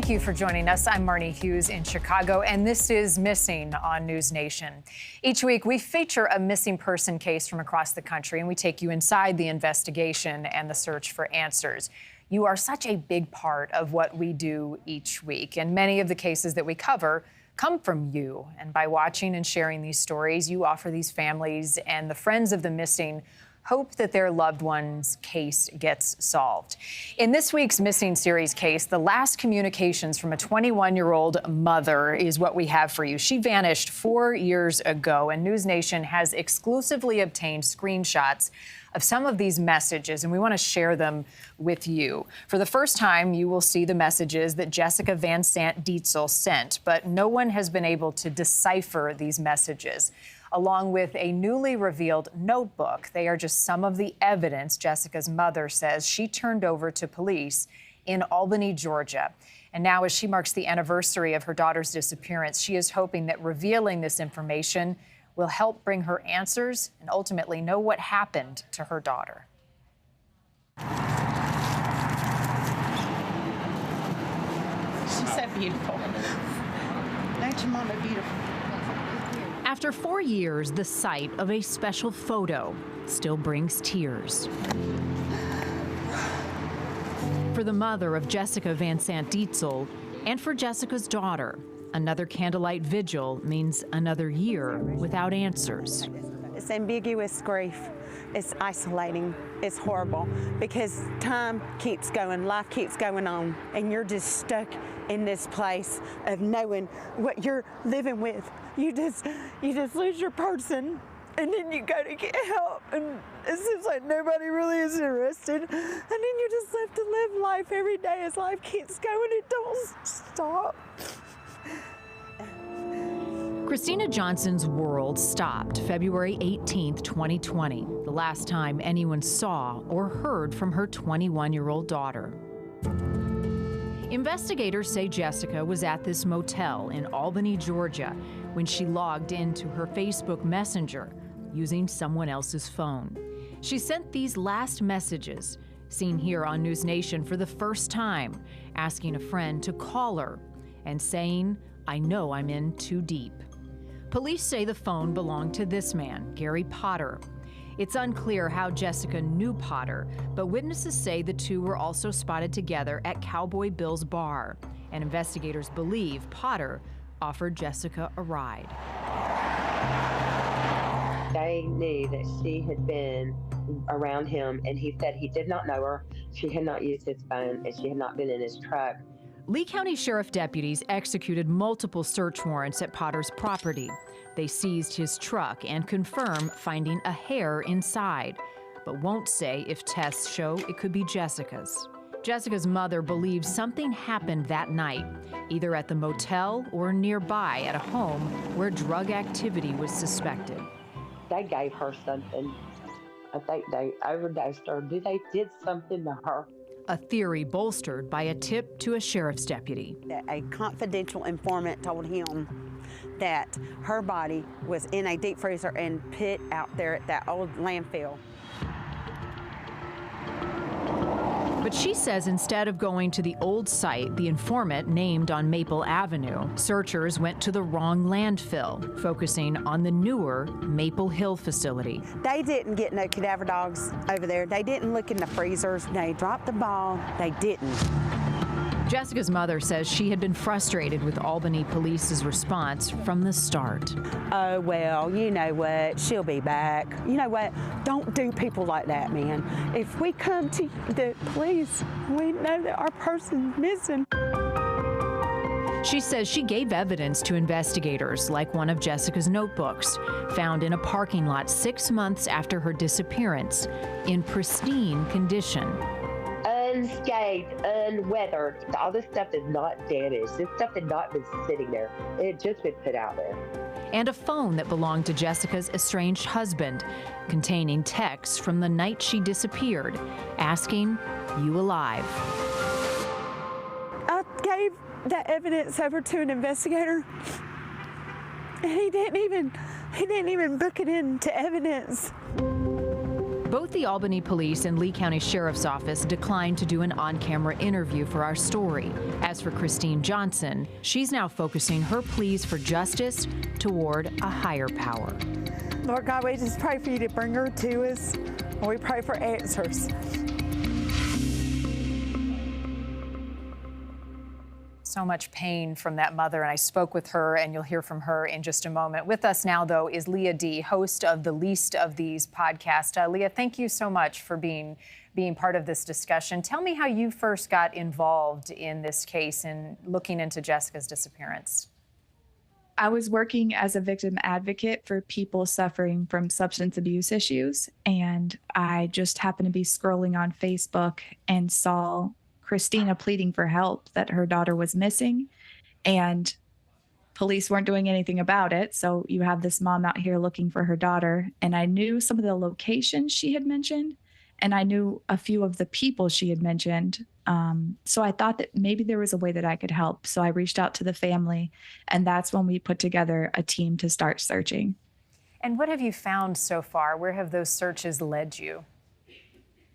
Thank you for joining us. I'm Marnie Hughes in Chicago, and this is Missing on NewsNation. Each week, we feature a missing person case from across the country, and we take you inside the investigation and the search for answers. You are such a big part of what we do each week, and many of the cases that we cover come from you. And by watching and sharing these stories, you offer these families and the friends of the missing hope that their loved one's case gets solved. In this week's Missing Series case, the last communications from a 21-year-old mother is what we have for you. She vanished 4 years ago, and NewsNation has exclusively obtained screenshots of some of these messages, and we want to share them with you. For the first time, you will see the messages that Jessica Vanzant Dietzel sent, but no one has been able to decipher these messages. Along with a newly revealed notebook, they are just some of the evidence Jessica's mother says she turned over to police in Albany, Georgia. And now, as she marks the anniversary of her daughter's disappearance, she is hoping that revealing this information will help bring her answers and ultimately know what happened to her daughter. She's so beautiful. Ain't your mama beautiful? After 4 years, the sight of a special photo still brings tears. For the mother of Jessica Vanzant Dietzel and for Jessica's daughter, another candlelight vigil means another year without answers. It's ambiguous grief. It's isolating. It's horrible because time keeps going, life keeps going on, and you're just stuck in this place of knowing what you're living with. You just lose your person, and then you go to get help, and it seems like nobody really is interested, and then you're just left to live life every day as life keeps going. It don't stop. Christina Johnson's world stopped February 18, 2020, the last time anyone saw or heard from her 21-year-old daughter. Investigators say Jessica was at this motel in Albany, Georgia, when she logged into her Facebook Messenger using someone else's phone. She sent these last messages, seen here on NewsNation for the first time, asking a friend to call her and saying, "I know I'm in too deep." Police say the phone belonged to this man, Gary Potter. It's unclear how Jessica knew Potter, but witnesses say the two were also spotted together at Cowboy Bill's bar, and investigators believe Potter offered Jessica a ride. They knew that she had been around him, and he said he did not know her. She had not used his phone, and she had not been in his truck. Lee County Sheriff deputies executed multiple search warrants at Potter's property. They seized his truck and confirm finding a hair inside, but won't say if tests show it could be Jessica's. Jessica's mother believes something happened that night, either at the motel or nearby at a home where drug activity was suspected. They gave her something. I think they overdosed her. They did something to her. A theory bolstered by a tip to a sheriff's deputy. A confidential informant told him that her body was in a deep freezer and pit out there at that old landfill. But she says instead of going to the old site the informant named on Maple Avenue, searchers went to the wrong landfill, focusing on the newer Maple Hill facility. They didn't get no cadaver dogs over there. They didn't look in the freezers. They dropped the ball. They didn't. Jessica's mother says she had been frustrated with Albany police's response from the start. Oh, well, you know what? She'll be back. You know what? Don't do people like that, man. If we come to the police, we know that our person's missing. She says she gave evidence to investigators, like one of Jessica's notebooks, found in a parking lot 6 months after her disappearance, in pristine condition. Unscathed, unweathered. All this stuff is not damaged. This stuff had not been sitting there. It had just been put out there. And a phone that belonged to Jessica's estranged husband, containing texts from the night she disappeared, asking, "You alive?" I gave that evidence over to an investigator, and he didn't even book it into evidence. Both the Albany Police and Lee County Sheriff's Office declined to do an on-camera interview for our story. As for Christina Johnson, she's now focusing her pleas for justice toward a higher power. Lord God, we just pray for you to bring her to us, and we pray for answers. So much pain from that mother, and I spoke with her, and you'll hear from her in just a moment. With us now, though, is Leah D, host of the Least of These podcast. Leah, thank you so much for being part of this discussion. Tell me how you first got involved in this case and looking into Jessica's disappearance. I was working as a victim advocate for people suffering from substance abuse issues, and I just happened to be scrolling on Facebook and saw Christina pleading for help that her daughter was missing, and police weren't doing anything about it. So you have this mom out here looking for her daughter, and I knew some of the locations she had mentioned, and I knew a few of the people she had mentioned. So I thought that maybe there was a way that I could help. So I reached out to the family, and that's when we put together a team to start searching. And what have you found so far? Where have those searches led you?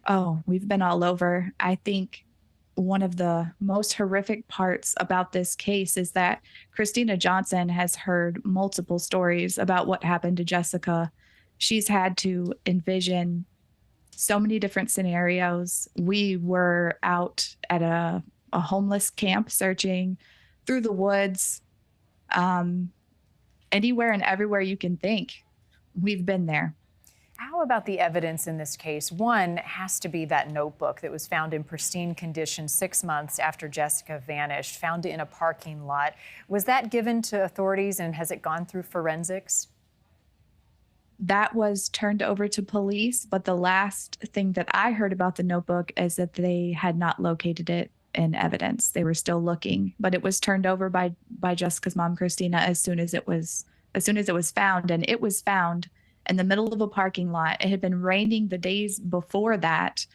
Oh, we've been all over. I think one of the most horrific parts about this case is that Christina Johnson has heard multiple stories about what happened to Jessica. She's had to envision so many different scenarios. We were out at a homeless camp searching through the woods, anywhere and everywhere you can think. We've been there. How about the evidence in this case? One has to be that notebook that was found in pristine condition 6 months after Jessica vanished, found in a parking lot. Was that given to authorities, and has it gone through forensics? That was turned over to police, but the last thing that I heard about the notebook is that they had not located it in evidence. They were still looking, but it was turned over by Jessica's mom, Christina, as soon as it was found, and it was found in the middle of a parking lot. It had been raining the days before that.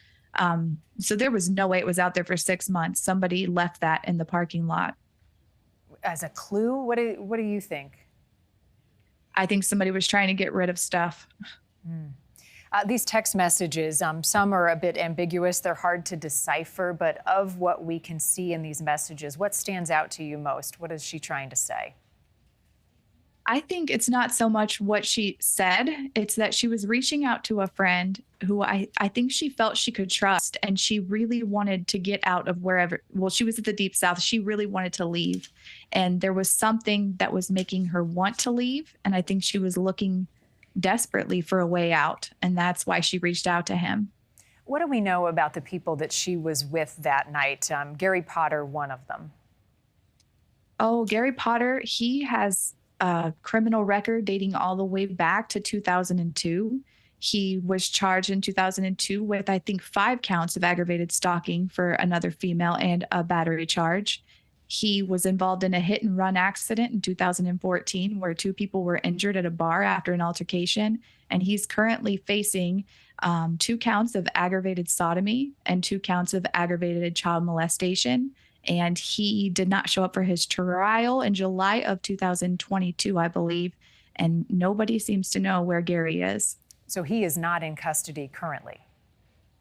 So there was no way it was out there for 6 months. Somebody left that in the parking lot. As a clue, what do you think? I think somebody was trying to get rid of stuff. These text messages, some are a bit ambiguous. They're hard to decipher, but of what we can see in these messages, what stands out to you most? What is she trying to say? I think it's not so much what she said. It's that she was reaching out to a friend who I think she felt she could trust, and she really wanted to get out of wherever. Well, she was at the Deep South. She really wanted to leave, and there was something that was making her want to leave. And I think she was looking desperately for a way out, and that's why she reached out to him. What do we know about the people that she was with that night? Gary Potter, one of them. Oh, Gary Potter, he has a criminal record dating all the way back to 2002. He was charged in 2002 with, I think, 5 counts of aggravated stalking for another female and a battery charge. He was involved in a hit and run accident in 2014 where 2 people were injured at a bar after an altercation. And he's currently facing 2 counts of aggravated sodomy and 2 counts of aggravated child molestation. And he did not show up for his trial in July of 2022, I believe. And nobody seems to know where Gary is. So he is not in custody currently.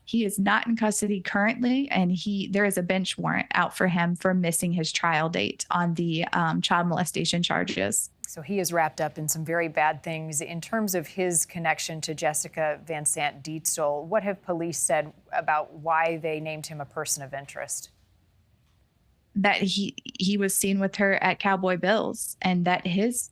He is not in custody currently, and there is a bench warrant out for him for missing his trial date on the child molestation charges. So he is wrapped up in some very bad things. In terms of his connection to Jessica Vanzant Dietzel, what have police said about why they named him a person of interest? That he was seen with her at Cowboy Bill's, and that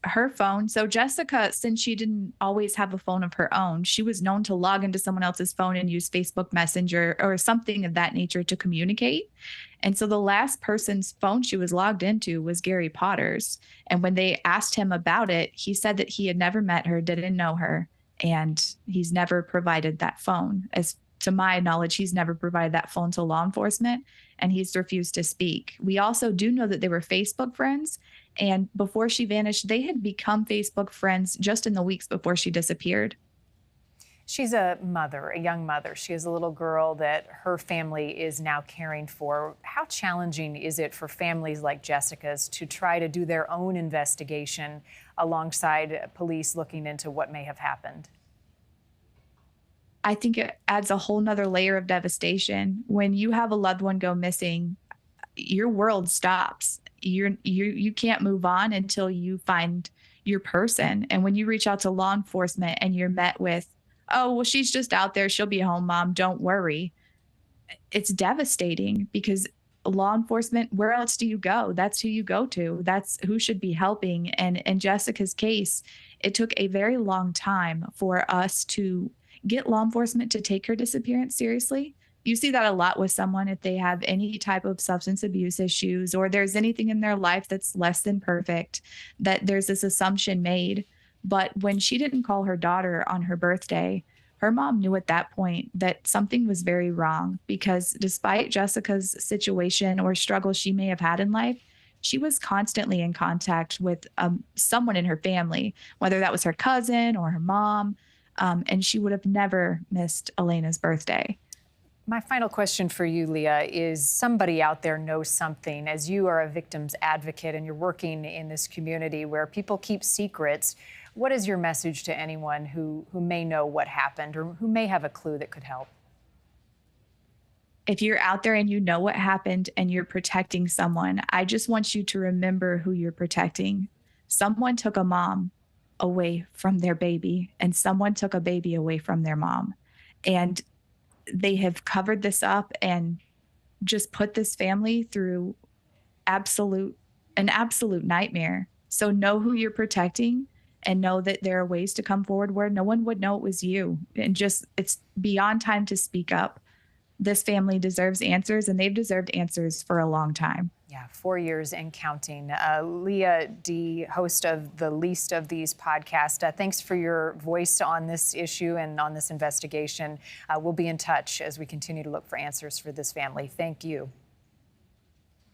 her phone. So Jessica, since she didn't always have a phone of her own, she was known to log into someone else's phone and use Facebook Messenger or something of that nature to communicate. And so the last person's phone she was logged into was Gary Potter's. And when they asked him about it, he said that he had never met her, didn't know her, and he's never provided that phone. As to my knowledge, he's never provided that phone to law enforcement, and he's refused to speak. We also do know that they were Facebook friends, and before she vanished, they had become Facebook friends just in the weeks before she disappeared. She's a mother, a young mother. She has a little girl that her family is now caring for. How challenging is it for families like Jessica's to try to do their own investigation alongside police looking into what may have happened? I think it adds a whole nother layer of devastation. When you have a loved one go missing, your world stops. You can't move on until you find your person. And when you reach out to law enforcement and you're met with, "Oh, well, she's just out there. She'll be home, mom. Don't worry." It's devastating because law enforcement, where else do you go? That's who you go to. That's who should be helping. And in Jessica's case, it took a very long time for us to get law enforcement to take her disappearance seriously. You see that a lot with someone if they have any type of substance abuse issues or there's anything in their life that's less than perfect, that there's this assumption made. But when she didn't call her daughter on her birthday, her mom knew at that point that something was very wrong because despite Jessica's situation or struggle she may have had in life, she was constantly in contact with someone in her family, whether that was her cousin or her mom, and she would have never missed Elena's birthday. My final question for you, Leah, is somebody out there knows something. As you are a victim's advocate and you're working in this community where people keep secrets, what is your message to anyone who may know what happened or who may have a clue that could help? If you're out there and you know what happened and you're protecting someone, I just want you to remember who you're protecting. Someone took a mom away from their baby and someone took a baby away from their mom. And they have covered this up and just put this family through an absolute nightmare. So know who you're protecting and know that there are ways to come forward where no one would know it was you. And just, it's beyond time to speak up. This family deserves answers, and they've deserved answers for a long time. Yeah, 4 years and counting. Leah D, host of the Least of These podcast, thanks for your voice on this issue and on this investigation. We'll be in touch as we continue to look for answers for this family. Thank you.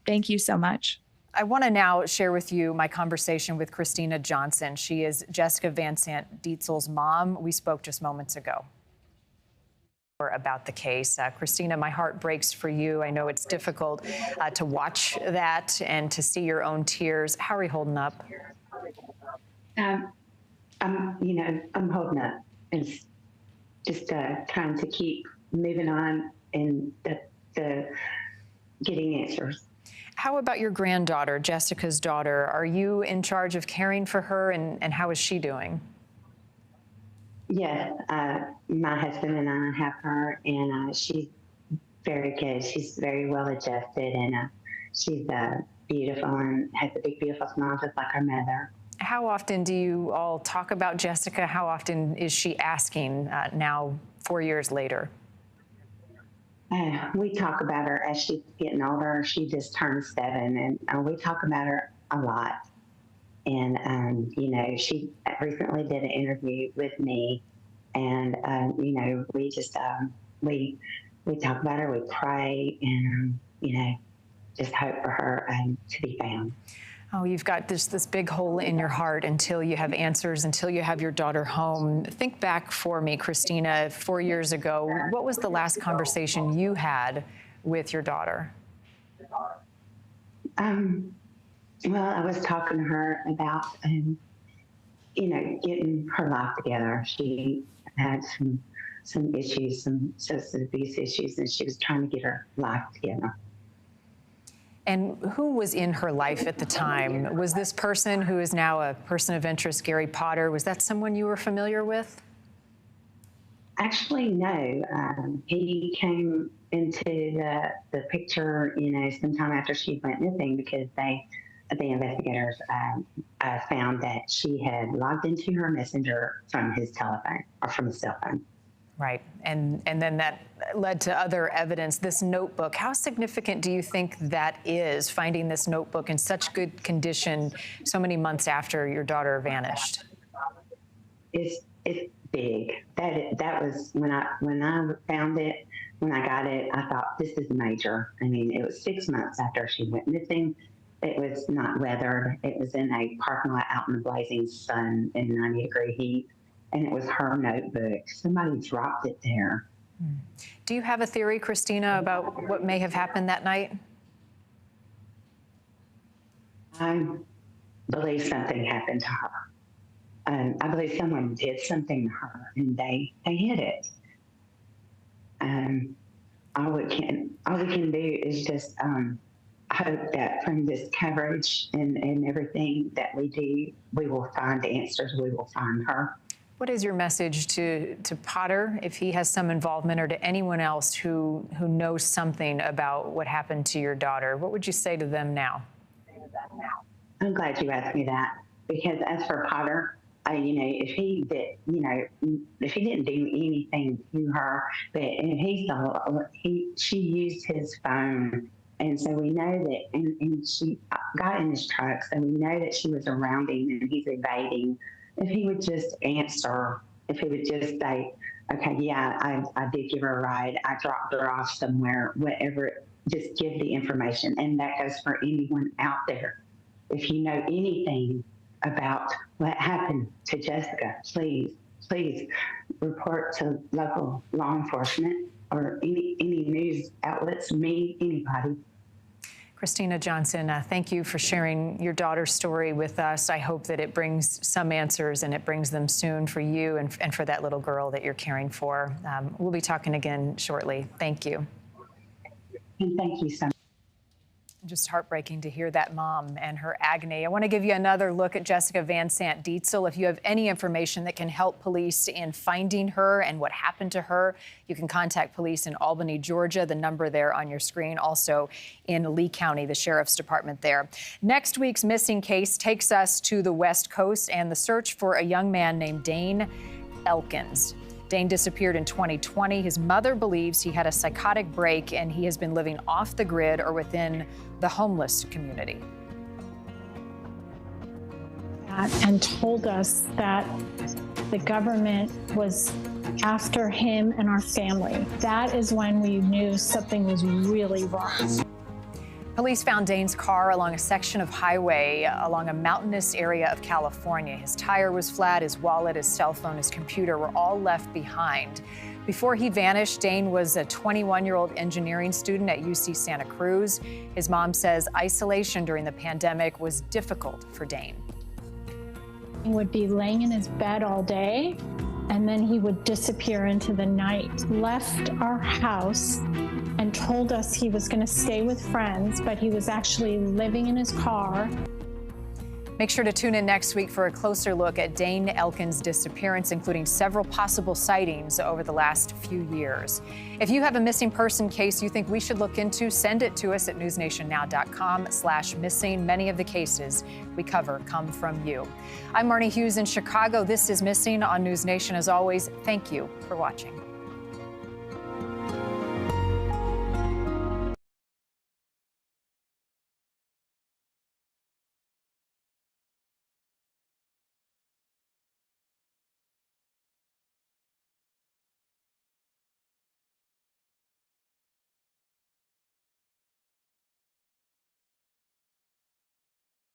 Thank you so much. I want to now share with you my conversation with Christina Johnson. She is Jessica Vanzant Dietzel's mom. We spoke just moments ago about the case. Christina, my heart breaks for you. I know it's difficult to watch that and to see your own tears. How are you holding up? I'm holding up. It's just trying to keep moving on and the getting answers. How about your granddaughter, Jessica's daughter? Are you in charge of caring for her, and how is she doing? Yes, my husband and I have her, and she's very good. She's very well adjusted, and she's beautiful and has a big, beautiful smile, just like her mother. How often do you all talk about Jessica? How often is she asking now, 4 years later? We talk about her as she's getting older. She just turned 7, and we talk about her a lot. And, she recently did an interview with me, and, we just, we talk about her, we pray, and, just hope for her to be found. Oh, you've got this big hole in your heart until you have answers, until you have your daughter home. Think back for me, Christina, 4 years ago. What was the last conversation you had with your daughter? Well, I was talking to her about, getting her life together. She had some issues, some substance abuse issues, and she was trying to get her life together. And who was in her life at the time? Was this person who is now a person of interest, Gary Potter, was that someone you were familiar with? Actually, no. He came into the picture, sometime after she went missing because the investigators found that she had logged into her messenger from his telephone or from his cell phone. Right. And then that led to other evidence, this notebook. How significant do you think that is, finding this notebook in such good condition so many months after your daughter vanished? It's big. That was when I found it, when I got it, I thought this is major. I mean, it was 6 months after she went missing. It was not weathered. It was in a parking lot out in the blazing sun in 90-degree heat. And it was her notebook. Somebody dropped it there. Do you have a theory, Christina, about what may have happened that night? I believe something happened to her. I believe someone did something to her, and they hid it. all we can do is just hope that from this coverage and everything that we do, we will find answers. We will find her. What is your message to Potter, if he has some involvement, or to anyone else who knows something about what happened to your daughter? What would you say to them now? I'm glad you asked me that, because as for Potter, if he didn't do anything to her, but she used his phone, and so we know that, and she got in his truck, so we know that she was around him and he's evading. If he would just answer, if he would just say, okay, yeah, I did give her a ride, I dropped her off somewhere, whatever, just give the information. And that goes for anyone out there. If you know anything about what happened to Jessica, please report to local law enforcement or any news outlets, me, anybody. Christina Johnson, thank you for sharing your daughter's story with us. I hope that it brings some answers, and it brings them soon for you and for that little girl that you're caring for. We'll be talking again shortly. Thank you. And thank you so much. Just heartbreaking to hear that mom and her agony. I want to give you another look at Jessica Vanzant Dietzel. If you have any information that can help police in finding her and what happened to her, you can contact police in Albany, Georgia. The number there on your screen. Also in Lee County, the Sheriff's Department there. Next week's missing case takes us to the West Coast and the search for a young man named Dane Elkins. Dane disappeared in 2020. His mother believes he had a psychotic break and he has been living off the grid or within the homeless community. And told us that the government was after him and our family. That is when we knew something was really wrong. Police found Dane's car along a section of highway along a mountainous area of California. His tire was flat, his wallet, his cell phone, his computer were all left behind. Before he vanished, Dane was a 21-year-old engineering student at UC Santa Cruz. His mom says isolation during the pandemic was difficult for Dane. He would be laying in his bed all day, and then he would disappear into the night. Left our house and told us he was going to stay with friends, but he was actually living in his car. Make sure to tune in next week for a closer look at Dane Elkins' disappearance, including several possible sightings over the last few years. If you have a missing person case you think we should look into, send it to us at newsnationnow.com/missing. Many of the cases we cover come from you. I'm Marnie Hughes in Chicago. This is Missing on News Nation. As always, thank you for watching.